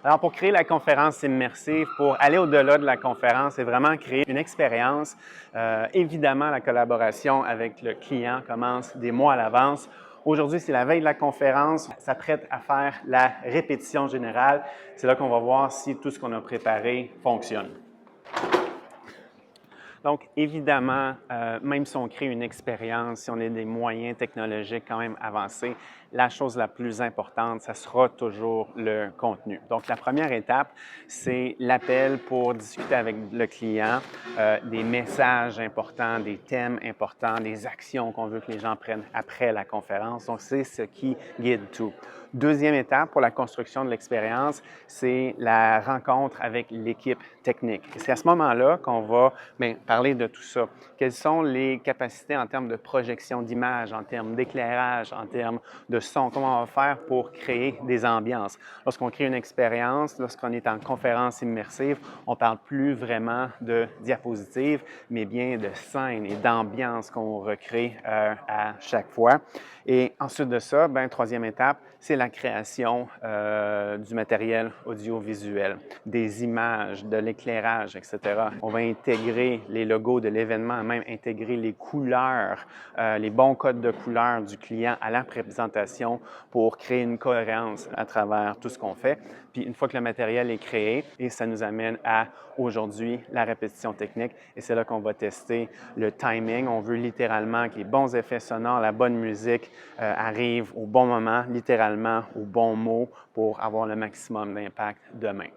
Alors, pour créer la conférence immersive, pour aller au-delà de la conférence et vraiment créer une expérience, évidemment, la collaboration avec le client commence des mois à l'avance. Aujourd'hui, c'est la veille de la conférence, on s'apprête à faire la répétition générale. C'est là qu'on va voir si tout ce qu'on a préparé fonctionne. Donc, évidemment, même si on crée une expérience, si on a des moyens technologiques quand même avancés, la chose la plus importante, ça sera toujours le contenu. Donc, la première étape, c'est l'appel pour discuter avec le client, des messages importants, des thèmes importants, des actions qu'on veut que les gens prennent après la conférence. Donc, c'est ce qui guide tout. Deuxième étape pour la construction de l'expérience, c'est la rencontre avec l'équipe technique. Et c'est à ce moment-là qu'on va parler de tout ça. Quelles sont les capacités en termes de projection d'image, en termes d'éclairage, en termes de son? Comment on va faire pour créer des ambiances? Lorsqu'on crée une expérience, lorsqu'on est en conférence immersive, on ne parle plus vraiment de diapositives, mais bien de scènes et d'ambiance qu'on recrée à chaque fois. Et ensuite de ça, troisième étape, c'est la création du matériel audiovisuel, des images, de l'éclairage, etc. On va intégrer les logos de l'événement, même intégrer les couleurs, les bons codes de couleurs du client à la présentation pour créer une cohérence à travers tout ce qu'on fait. Puis une fois que le matériel est créé, et ça nous amène à aujourd'hui la répétition technique. Et c'est là qu'on va tester le timing. On veut littéralement que les bons effets sonores, la bonne musique arrivent au bon moment, littéralement au bon mot pour avoir le maximum d'impact demain.